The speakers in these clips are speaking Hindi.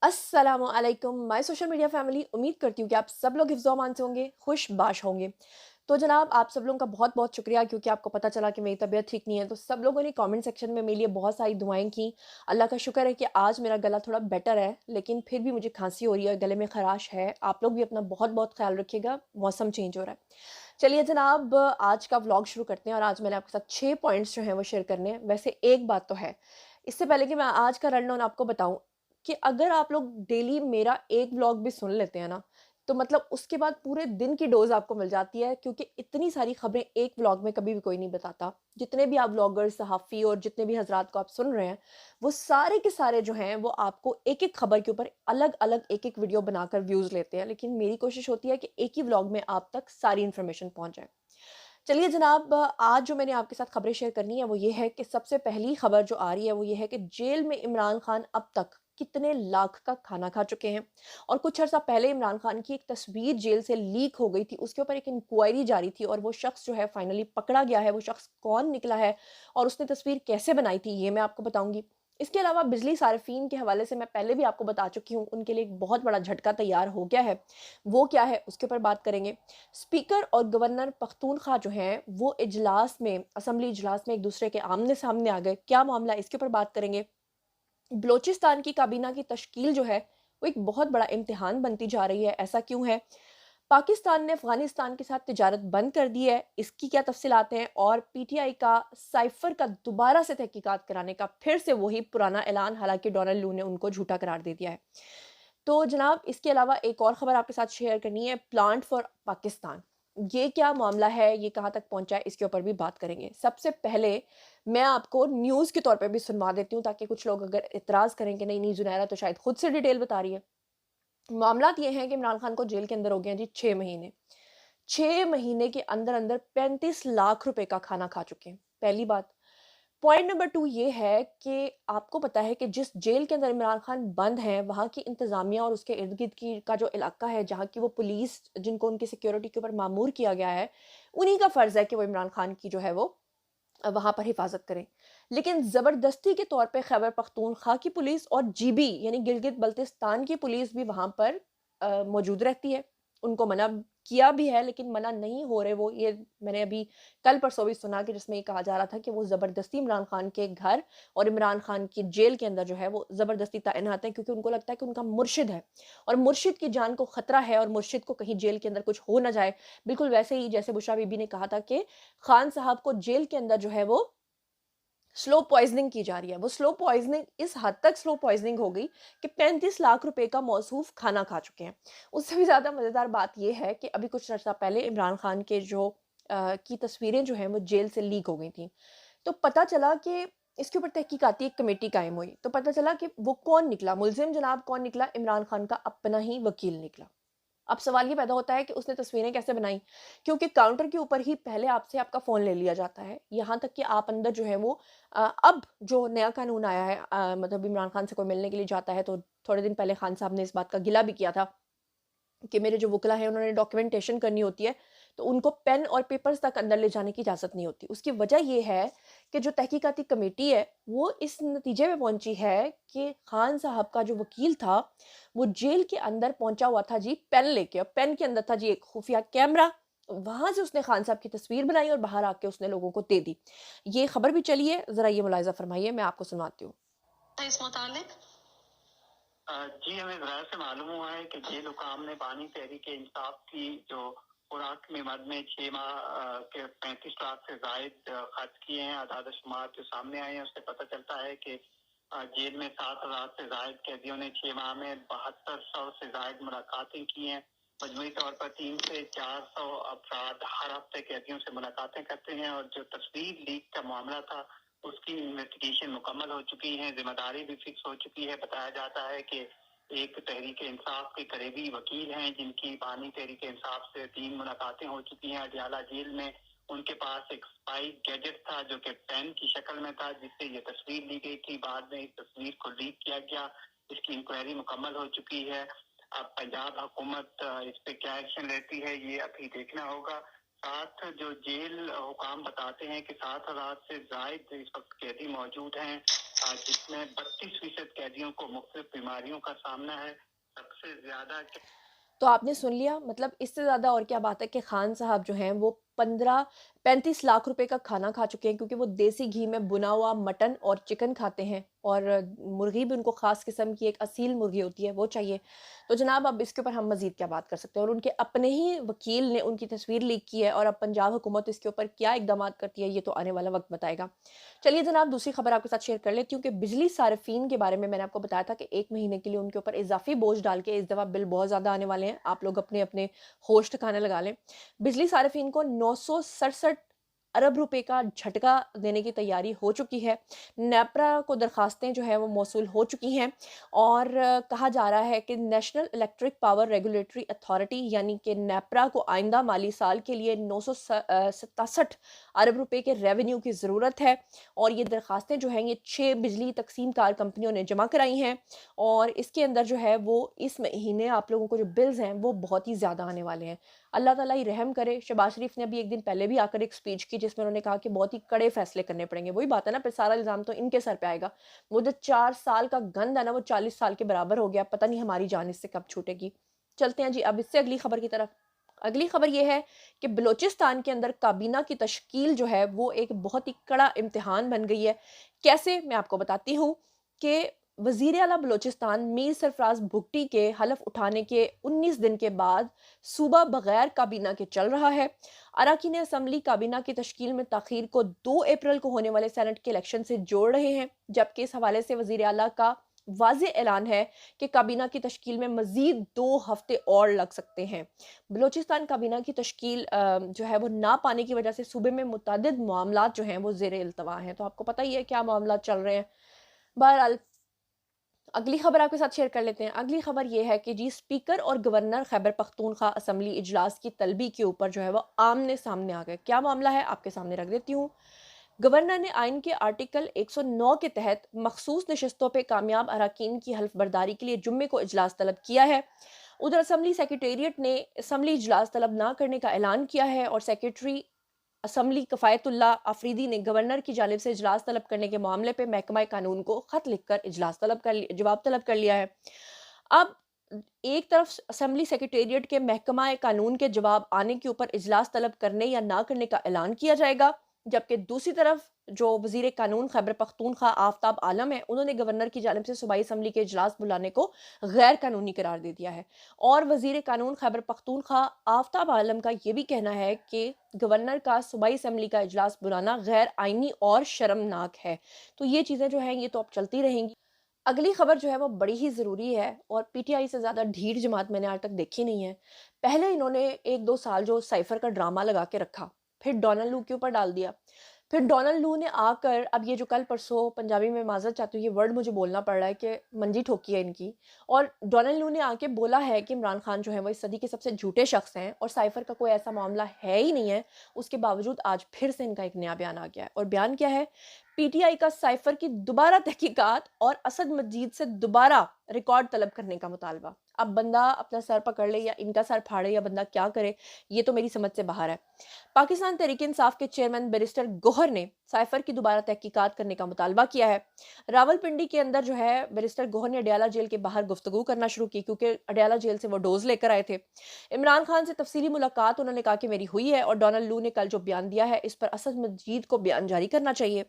अस्सलामुअलैकुम माय सोशल मीडिया फैमिली। उम्मीद करती हूँ कि आप सब लोग हिफ्ज़-ओ-अमान से होंगे, खुश-बाश होंगे। तो जनाब आप सब लोगों का बहुत-बहुत शुक्रिया क्योंकि आपको पता चला कि मेरी तबीयत ठीक नहीं है, तो सब लोगों ने कमेंट सेक्शन में मेरे लिए बहुत सारी दुआएँ की। अल्लाह का शुक्र है कि आज मेरा गला थोड़ा बेटर है, लेकिन फिर भी मुझे खाँसी हो रही है, गले में खराश है। आप लोग भी अपना बहुत-बहुत ख़्याल रखिएगा, मौसम चेंज हो रहा है। चलिए जनाब आज का व्लॉग शुरू करते हैं और आज मैंने आपके साथ 6 पॉइंट्स जो हैं वो शेयर करने हैं। वैसे एक बात तो है, इससे पहले कि मैं आज का रनडाउन आपको बताऊँ कि अगर आप लोग डेली मेरा एक व्लॉग भी सुन लेते हैं ना, तो मतलब उसके बाद पूरे दिन की डोज़ आपको मिल जाती है क्योंकि इतनी सारी खबरें एक व्लॉग में कभी भी कोई नहीं बताता। जितने भी आप व्लॉगर्स, सहाफ़ी और जितने भी हज़रात को आप सुन रहे हैं, वो सारे के सारे जो हैं वो आपको एक-एक खबर के ऊपर अलग-अलग एक-एक वीडियो बनाकर व्यूज़ लेते हैं। लेकिन मेरी कोशिश होती है कि एक ही व्लॉग में आप तक सारी इन्फॉर्मेशन पहुँच जाए। चलिए जनाब आज जो मैंने आपके साथ खबरें शेयर करनी है वो ये है कि सबसे पहली खबर जो आ रही है वो ये है कि जेल में इमरान खान अब तक कितने लाख का खाना खा चुके हैं। और कुछ अर्सा पहले इमरान खान की एक तस्वीर जेल से लीक हो गई थी, उसके ऊपर एक इंक्वायरी जारी थी और वो शख्स जो है फाइनली पकड़ा गया है। वो शख्स कौन निकला है और उसने तस्वीर कैसे बनाई थी ये मैं आपको बताऊंगी। इसके अलावा बिजली सार्फिन के हवाले से मैं पहले भी आपको बता चुकी हूँ, उनके लिए एक बहुत बड़ा झटका तैयार हो गया है। वो क्या है उसके ऊपर बात करेंगे। स्पीकर और गवर्नर पख्तूनख्वा जो हैं वो इजलास में, असेंबली इजलास में एक दूसरे के आमने-सामने आ गए। क्या मामला है इसके ऊपर बात करेंगे। बलोचिस्तान की काबीना की तश्कील जो है वो एक बहुत बड़ा इम्तिहान बनती जा रही है। ऐसा क्यों है? पाकिस्तान ने अफ़गानिस्तान के साथ तिजारत बंद कर दी है, इसकी क्या तफ़सीलात हैं? और पीटीआई का साइफ़र का दोबारा से तहकीकात कराने का फिर से वही पुराना ऐलान, हालाँकि डोनाल्ड लू ने उनको झूठा करार दे दिया है। तो जनाब इसके अलावा एक और ख़बर आपके साथ शेयर करनी है, प्लांट फॉर पाकिस्तान। ये क्या मामला है, ये कहाँ तक पहुँचा है, इसके ऊपर भी बात करेंगे। सबसे पहले मैं आपको न्यूज़ के तौर पे भी सुनवा देती हूँ ताकि कुछ लोग अगर इतराज़ करें कि नहीं, नहीं ज़ुनैरा तो शायद खुद से डिटेल बता रही है। मामलात ये हैं कि इमरान खान को जेल के अंदर हो गए हैं जी 6 महीने। 6 महीने के अंदर-अंदर 35 लाख रुपए का खाना खा चुके हैं, पहली बात। पॉइंट नंबर 2 ये है कि आपको पता है कि जिस जेल के अंदर इमरान खान बंद हैं, वहाँ की इंतज़ामिया और उसके इर्द-गिर्द की का जो इलाका है, जहाँ की वो पुलिस जिनको उनकी सिक्योरिटी के ऊपर मामूर किया गया है, उन्हीं का फ़र्ज़ है कि वो इमरान खान की जो है वो वहाँ पर हिफाज़त करें। लेकिन ज़बरदस्ती के तौर पे खैबर पख्तूनख्वा की पुलिस और जीबी यानी गिलगित-बल्तिस्तान की पुलिस भी वहाँ पर मौजूद रहती है। उनको मना किया भी है लेकिन मना नहीं हो रहे वो, ये मैंने अभी कल-परसों भी सुना कि जिसमें ये कहा जा रहा था कि वो ज़बरदस्ती इमरान खान के घर और इमरान खान की जेल के अंदर जो है वो ज़बरदस्ती तैनात हैं क्योंकि उनको लगता है कि उनका मुर्शिद है और मुर्शिद की जान को खतरा है और मुर्शिद को कहीं जेल के अंदर कुछ हो ना जाए। बिल्कुल वैसे ही जैसे बुशरा बीबी ने कहा था कि खान साहब को जेल के अंदर जो है वो स्लो पॉइज़निंग की जा रही है। वो स्लो पॉइज़निंग इस हद तक स्लो पॉइज़निंग हो गई कि 35 लाख रुपए का मौसूफ़ खाना खा चुके हैं। उससे भी ज़्यादा मज़ेदार बात ये है कि अभी कुछ अर्सा पहले इमरान खान के जो की तस्वीरें जो हैं वो जेल से लीक हो गई थी। तो पता चला कि इसके ऊपर तहकीकाती एक कमेटी कायम हुई। तो पता चला कि वो कौन निकला, मुल्ज़िम जनाब कौन निकला? इमरान खान का अपना ही वकील निकला। अब सवाल ये पैदा होता है कि उसने तस्वीरें कैसे बनाई? क्योंकि काउंटर के ऊपर ही पहले आपसे आपका फ़ोन ले लिया जाता है। यहाँ तक कि आप अंदर जो है वो अब जो नया कानून आया है मतलब इमरान खान से कोई मिलने के लिए जाता है तो थोड़े दिन पहले खान साहब ने इस बात का गिला भी किया था कि मेरे जो वुकला हैं उन्होंने डॉक्यूमेंटेशन करनी होती है, तो उनको पेन और पेपर्स तक अंदर ले जाने की इजाज़त नहीं होती। उसकी वजह ये है कि जो तहकीकाती कमेटी है, वो इस नतीजे में पहुँची है कि खान साहब का जो वकील था, वो जेल के अंदर पहुँचा हुआ था जी पेन लेके और पेन के अंदर था जी एक खुफिया कैमरा। वहाँ से उसने खान साहब की तस्वीर बनाई और बाहर आके उसने लोगों को दे दी। ये खबर भी चली है, ज़रा ये मुलाहिज़ा फ़रमाइए, मैं आपको सुनाती हूँ। इस मुतालिक जी, हमें ज़राए से मालूम हुआ है कि जेल हुकाम ने बानी तहरीक इंसाफ की जो खुराक में मद में 6 माह के 35 लाख से ज़ायद खर्च किए हैं। आदाद शुमार जो सामने आए हैं उससे पता चलता है कि जेल में 7,000 से ज़ायद कैदियों ने 6 माह में 7200 से ज़ायद मुलाकातें की हैं। मजमूई तौर पर 3 से 400 अफराद हर हफ्ते कैदियों से मुलाकातें करते हैं और जो तस्वीर लीक का मामला था उसकी इन्वेस्टिगेशन मुकम्मल हो चुकी है, जिम्मेदारी भी फिक्स हो चुकी है। बताया जाता है कि एक तहरीक इंसाफ के करीबी वकील हैं जिनकी बानी तहरीक इंसाफ से 3 मुलाकातें हो चुकी हैं अडियाला जेल में। उनके पास एक स्पाई गैजेट था जो कि पेन की शक्ल में था जिससे ये तस्वीर ली गई थी। बाद में इस तस्वीर को लीक किया गया। इसकी इंक्वायरी मुकम्मल हो चुकी है। अब पंजाब हुकूमत इस पे क्या एक्शन लेती है ये अभी देखना होगा। साथ जो जेल हुकाम बताते हैं कि 7,000 से जायद इस वक्त कैदी मौजूद हैं जिसमें 32% कैदियों को मुख्तलिफ बीमारियों का सामना है। सबसे ज्यादा तो आपने सुन लिया, मतलब इससे ज़्यादा और क्या बात है कि खान साहब जो हैं वो 15-35 लाख रुपए का खाना खा चुके हैं, क्योंकि वो देसी घी में भुना हुआ मटन और चिकन खाते हैं, और मुर्गी भी उनको ख़ास किस्म की एक असील मुर्गी होती है, वो चाहिए। तो जनाब अब इसके ऊपर हम मज़ीद क्या बात कर सकते हैं, और उनके अपने ही वकील ने उनकी तस्वीर लीक की है, और अब पंजाब हुकूमत इसके ऊपर क्या इक़दामात करती है, ये तो आने वाला वक्त बताएगा। चलिए जनाब, दूसरी खबर आपके साथ शेयर कर लेती हूँ कि बिजली सार्फिन के बारे में मैंने आपको बताया था कि 1 महीने के लिए उनके ऊपर इज़ाफ़ी बोझ डाल के इस दफ़ा बिल बहुत ज़्यादा आने वाले हैं। आप लोग अपने-अपने होश ठिकाने लगा लें। बिजली सार्फिन को 967 अरब रुपए का झटका देने की तैयारी हो चुकी है। नेपरा को दरखास्तें जो हैं वो मौसूल हो चुकी हैं, और कहा जा रहा है कि national electric power regulatory authority यानी कि नेपरा को आइंदा माली साल के लिए 967 अरब रुपए के रेवेन्यू की ज़रूरत है, और ये दरखास्तें जो हैं ये 6 बिजली तकसीम कार कंपनियों ने जमा कराई हैं, और इसके अंदर जो है वो इस महीने आप लोगों को जो बिल्स हैं वो बहुत ही ज़्यादा आने वाले हैं। अल्लाह ताला ही रहम करे। शहबाज शरीफ ने अभी एक दिन पहले भी आकर एक स्पीच की जिसमें उन्होंने कहा कि बहुत ही कड़े फैसले करने पड़ेंगे। वही बात है ना, फिर सारा इल्ज़ाम तो इनके सर पे आएगा। वो जो 4 साल का गंद है ना वो 40 साल के बराबर हो गया। पता नहीं हमारी जान इससे कब छूटेगी। चलते हैं जी अब इससे अगली खबर की तरफ। अगली खबर ये है कि बलूचिस्तान के अंदर काबीना की तश्कील जो है वो एक बहुत ही कड़ा इम्तिहान बन गई है। कैसे, मैं आपको बताती हूँ कि वज़ीर आला बलूचिस्तान मीर सरफराज भुट्टी के हलफ उठाने के 19 दिन के बाद सूबा बगैर काबीना के चल रहा है। अरकान असम्बली काबीना की तश्कील में ताख़ीर को 2 अप्रैल को होने वाले सेनेट के इलेक्शन से जोड़ रहे हैं, जबकि इस हवाले से वज़ीर आला का वाज़ेह ऐलान है कि काबीना की तश्कील में मज़ीद 2 हफ़्ते और लग सकते हैं। बलूचिस्तान काबीना की तश्कील जो है वो ना पाने की वजह से सूबे में मुतअद्दिद मामलात जो हैं वो ज़ेरे इल्तवा हैं। तो आपको पता ही है क्या मामलात चल रहे हैं। बहरहाल अगली खबर आपके साथ शेयर कर लेते हैं। अगली खबर ये है कि जी स्पीकर और गवर्नर खैबर पख्तूनख्वा असम्बली इजलास की तलबी के ऊपर जो है वो आमने सामने आ गए। क्या मामला है आपके सामने रख देती हूँ। गवर्नर ने आइन के आर्टिकल 109 के तहत मखसूस नशस्तों पर कामयाब अरकान की हल्फ बर्दारी के लिए जुम्मे को इजलास तलब किया है। उधर असम्बली सेक्रेटेरिएट ने असम्बली इजलास तलब ना करने का ऐलान किया है, और सेक्रेटरी असम्बली कफ़ायतुल्लाह अफरीदी ने गवर्नर की जानिब से इजलास तलब करने के मामले पे महकमा कानून को खत लिखकर इजलास तलब कर जवाब तलब कर लिया है। अब एक तरफ असम्बली सेक्रेटेरिएट के महकमा कानून के जवाब आने के ऊपर इजलास तलब करने या ना करने का ऐलान किया जाएगा, जबकि दूसरी तरफ जो वजीर कानून खैबर पख्तूनख्वा आफ्ताब आलम है उन्होंने गवर्नर की जानिब से सूबाई असम्बली के इजलास बुलाने को गैर कानूनी करार दे दिया है। और वजीर कानून खैबर पख्तूनख्वा आफ्ताब आलम का ये भी कहना है कि गवर्नर का सूबाई असम्बली का इजलास बुलाना गैर आइनी और शर्मनाक है। तो ये चीज़ें जो हैं ये तो अब चलती रहेंगी। अगली खबर जो है वो बड़ी ही ज़रूरी है, और पीटीआई से ज़्यादा ढीठ जमात मैंने आज तक देखी नहीं है। पहले इन्होंने 1-2 साल जो साइफ़र का ड्रामा लगा के रखा, फिर डोनाल्ड लू के ऊपर डाल दिया। फिर डोनाल्ड लू ने आकर अब ये जो कल परसों, पंजाबी में माज़रत चाहती हूँ ये वर्ड मुझे बोलना पड़ रहा है कि मंजी ठोकी है इनकी, और डोनाल्ड लू ने आके बोला है कि इमरान खान जो है वो इस सदी के सबसे झूठे शख्स हैं और साइफ़र का कोई ऐसा मामला है ही नहीं है। उसके बावजूद आज फिर से इनका एक नया बयान आ गया है, और बयान क्या है? पीटीआई का साइफ़र की दोबारा तहकीकात और असद मजीद से दोबारा रिकॉर्ड तलब करने का मुतालबा। अब बंदा अपना सर पकड़ ले या इनका सर फाड़े या बंदा क्या करे, ये तो मेरी समझ से बाहर है। पाकिस्तान तहरीक इंसाफ के चेयरमैन बैरिस्टर गौहर ने साइफ़र की दोबारा तहकीकात करने का मुतालबा किया है। रावलपिंडी के अंदर जो है बैरिस्टर गौहर ने अडयाला जेल के बाहर गुफ्तगू करना शुरू की, क्योंकि अडयाला जेल से वो डोज लेकर आए थे। इमरान खान से तफसीली मुलाकात उन्होंने कहा कि मेरी हुई है, और डोनाल्ड लू ने कल जो बयान दिया है इस पर असद मजीद को बयान जारी करना चाहिए।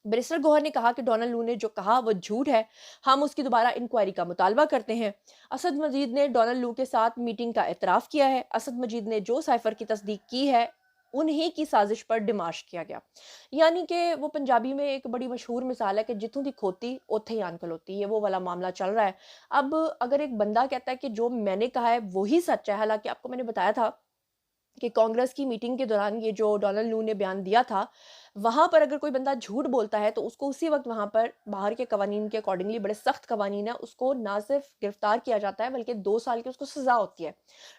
बैरिस्टर गौहर ने कहा कि डोनाल्ड लू ने जो कहा वो झूठ है, हम उसकी दोबारा इंक्वायरी का मुतालबा करते हैं। असद मजीद ने डोनाल्ड लू के साथ मीटिंग का एतराफ़ किया है। असद मजीद ने जो साइफ़र की तस्दीक की है उन्हीं की साजिश पर डिमाश किया गया। यानी कि वो पंजाबी में एक बड़ी मशहूर मिसाल है कि जितों दी खोती ओथे ही आन खलोती, ये वो वाला मामला चल रहा है। अब अगर एक बंदा कहता है कि जो मैंने कहा है वही सच है, हालांकि आपको मैंने बताया था कि कांग्रेस की मीटिंग के दौरान ये जो डोनाल्ड लू ने बयान दिया था, वहाँ पर अगर कोई बंदा झूठ बोलता है तो उसको उसी वक़्त वहाँ पर बाहर के कवानीन के अकॉर्डिंगली, बड़े सख्त कवानीन है, उसको ना सिर्फ गिरफ्तार किया जाता है बल्कि 2 साल की उसको सज़ा होती है।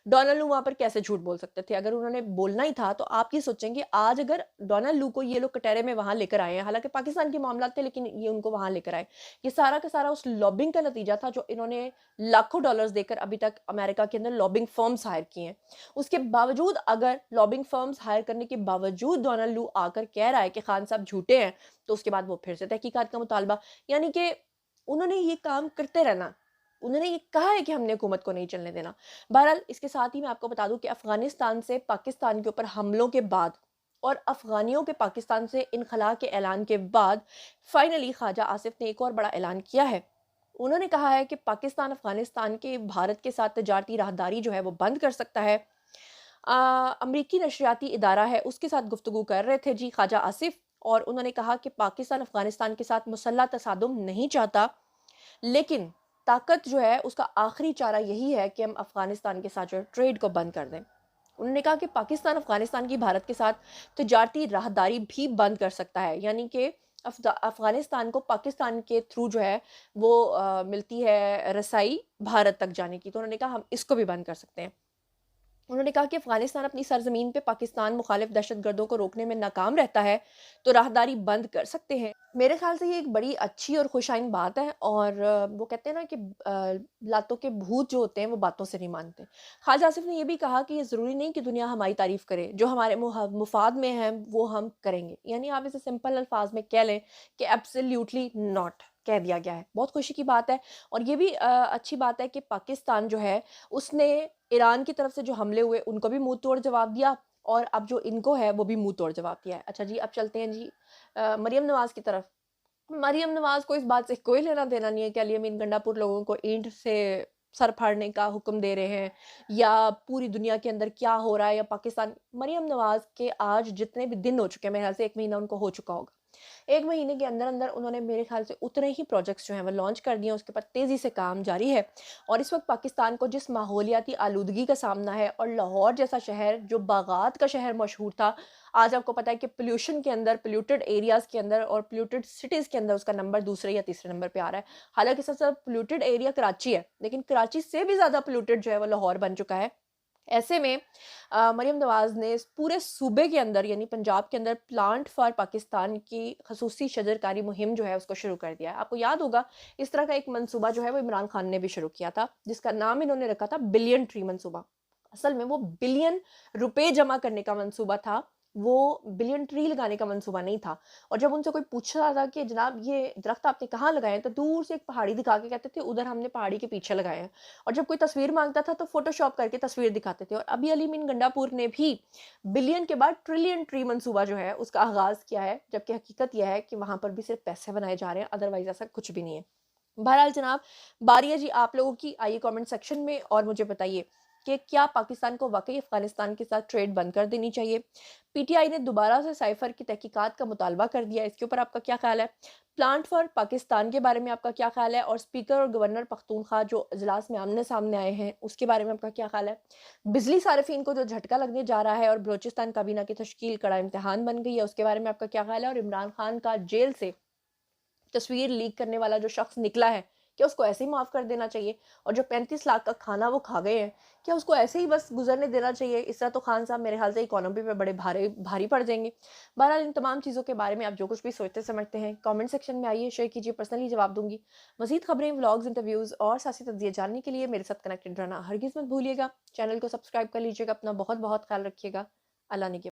डोनाल्ड लू वहाँ पर कैसे झूठ बोल सकते थे? अगर उन्होंने बोलना ही था तो आप ये सोचेंगे, आज अगर डोनाल्ड लू को ये लोग कटहरे में वहाँ लेकर आए हैं, हालाँकि पाकिस्तान के मामलात थे लेकिन ये उनको वहाँ लेकर आए। ये सारा का सारा उस लॉबिंग का नतीजा था जो इन्होंने लाखों डॉलर्स देकर अभी तक अमेरिका के अंदर लॉबिंग फर्म्स हायर किए हैं। उसके बावजूद, अगर लॉबिंग फर्म्स हायर करने के बावजूद डोनाल्ड लू आकर कह रहा है कि खान साहब झूठे हैं, तो उसके बाद वो फिर से तहकीकात का मुतालबा। यानी कि उन्होंने ये काम करते रहना। उन्होंने ये कहा है कि हमने हुकूमत को नहीं चलने देना। बहरहाल इसके साथ ही मैं आपको बता दूँ कि अफ़गानिस्तान से पाकिस्तान के ऊपर हमलों के बाद और अफ़गानियों के पाकिस्तान से इनख़ला के ऐलान के बाद फ़ाइनली ख्वाजा आसिफ़ ने एक और बड़ा ऐलान किया है। उन्होंने कहा है कि पाकिस्तान अफ़गानिस्तान के भारत के साथ तजारती राहदारी जो है वो बंद कर सकता है। अमरीकी नशरियाती इदारा है उसके साथ गुफ्तगू कर रहे थे जी ख्वाजा आसिफ़, और उन्होंने कहा कि पाकिस्तान अफ़गानिस्तान के साथ मुसल्लह तसादुम नहीं चाहता, लेकिन ताकत जो है उसका आखिरी चारा यही है कि हम अफ़गानिस्तान के साथ जो है ट्रेड को बंद कर दें। उन्होंने कहा कि पाकिस्तान अफ़गानिस्तान की भारत के साथ तजारती राहदारी भी बंद कर सकता है, यानी कि अफ़गानिस्तान को पाकिस्तान के थ्रू जो है वो मिलती है रसाई भारत तक जाने की, तो उन्होंने कहा हम इसको भी बंद कर सकते हैं। उन्होंने कहा कि अफ़गानिस्तान अपनी सरज़मीन पे पाकिस्तान मुखालिफ दहशतगर्दों को रोकने में नाकाम रहता है, तो राहदारी बंद कर सकते हैं। मेरे ख़्याल से ये एक बड़ी अच्छी और खुशाइन बात है, और वो कहते हैं ना कि लातों के भूत जो होते हैं वो बातों से नहीं मानते। ख्वाजा आसिफ़ ने ये भी कहा कि ये ज़रूरी नहीं कि दुनिया हमारी तारीफ़ करे, जो हमारे मुफ़ाद में है वो हम करेंगे। यानी आप इसे सिंपल अल्फ़ाज़ में कह लें कि एब्सोल्यूटली नॉट कह दिया गया है। बहुत खुशी की बात है, और ये भी अच्छी बात है कि पाकिस्तान जो है उसने ईरान की तरफ से जो हमले हुए उनको भी मुँह तोड़ जवाब दिया, और अब जो इनको है वो भी मुँह तोड़ जवाब दिया है। अच्छा जी, अब चलते हैं जी मरियम नवाज़ की तरफ। मरियम नवाज़ को इस बात से कोई लेना-देना नहीं है कि अली अमीन गंडापुर लोगों को ईंट से सर फाड़ने का हुक्म दे रहे हैं, या पूरी दुनिया के अंदर क्या हो रहा है, या पाकिस्तान। मरियम नवाज़ के आज जितने भी दिन हो चुके हैं, मेरे ख़्याल से 1 महीना उनको हो चुका होगा। 1 महीने के अंदर-अंदर उन्होंने मेरे ख़्याल से उतने ही प्रोजेक्ट्स जो हैं वो लॉन्च कर दिए हैं, उसके ऊपर तेज़ी से काम जारी है। और इस वक़्त पाकिस्तान को जिस माहौलियाती आलूदगी का सामना है, और लाहौर जैसा शहर जो बागात का शहर मशहूर था, आज आपको पता है कि पॉल्यूशन के अंदर, पॉल्यूटेड एरियाज़ के अंदर और पॉल्यूटेड सिटीज़ के अंदर उसका नंबर दूसरे या तीसरे नंबर पे आ रहा है। हालाँकि सबसे ज़्यादा पॉल्यूटेड एरिया कराची है, लेकिन कराची से भी ज़्यादा पॉल्यूटेड जो है वो लाहौर बन चुका है। ऐसे में मरियम नवाज़ ने इस पूरे सूबे के अंदर, यानी पंजाब के अंदर, प्लांट फॉर पाकिस्तान की खसूसी शजरकारी मुहिम जो है उसको शुरू कर दिया है। आपको याद होगा इस तरह का एक मंसूबा जो है वो इमरान खान ने भी शुरू किया था, जिसका नाम इन्होंने रखा था बिलियन ट्री मंसूबा। असल में वो बिलियन रुपए जमा करने का मंसूबा था, वो बिलियन ट्री लगाने का मंसूबा नहीं था। और जब उनसे कोई पूछ रहा था कि जनाब ये दरख्त आपने कहाँ लगाए हैं, तो दूर से एक पहाड़ी दिखा के कहते थे उधर हमने पहाड़ी के पीछे लगाए हैं। और जब कोई तस्वीर माँगता था तो फ़ोटोशॉप करके तस्वीर दिखाते थे। और अभी अली मीन गंडापुर ने भी बिलियन के बाद ट्रिलियन ट्री मंसूबा जो है उसका आगाज़ किया है, जबकि हकीकत यह है कि वहाँ पर भी सिर्फ़ पैसे बनाए जा रहे हैं, अदरवाइज़ ऐसा कुछ भी नहीं है। बहरहाल जनाब, बारी है जी आप लोगों की। आइए कमेंट सेक्शन में और मुझे बताइए कि क्या पाकिस्तान को वाक़ई अफ़गानिस्तान के साथ ट्रेड बंद कर देनी चाहिए? पीटीआई ने दोबारा से साइफ़र की तहकीकात का मुतालबा कर दिया है, इसके ऊपर आपका क्या ख़्याल है? प्लांट फॉर पाकिस्तान के बारे में आपका क्या ख़्याल है? और स्पीकर और गवर्नर पख्तूनख्वा जो इजलास में आमने-सामने आए हैं, उसके बारे में आपका क्या ख़्याल है? बिजली सारिफ़ीन को जो झटका लगने जा रहा है और बलूचिस्तान काबीना की तश्कील कड़ा इम्तिहान बन गई है, उसके बारे में आपका क्या ख़्याल है? और इमरान खान का जेल से तस्वीर लीक करने वाला जो शख्स निकला है, क्या उसको ऐसे ही माफ़ कर देना चाहिए? और जो 35 लाख का खाना वो खा गए हैं, क्या उसको ऐसे ही बस गुज़रने देना चाहिए? इस तरह तो खान साहब मेरे ख़्याल से इकोनॉमी पे बड़े भारी पड़ जाएँगे। बहरहाल इन तमाम चीज़ों के बारे में आप जो कुछ भी सोचते समझते हैं, कमेंट सेक्शन में आइए, शेयर कीजिए, पर्सनली जवाब दूँगी। मज़ीद खबरें, व्लॉग्स, इंटरव्यूज़ और सियासी तज्ज़िये जानने के लिए मेरे साथ कनेक्टेड रहना हरगिज़ मत भूलिएगा। चैनल को सब्सक्राइब कर लीजिएगा। अपना बहुत-बहुत ख़्याल रखिएगा। अल्लाह ने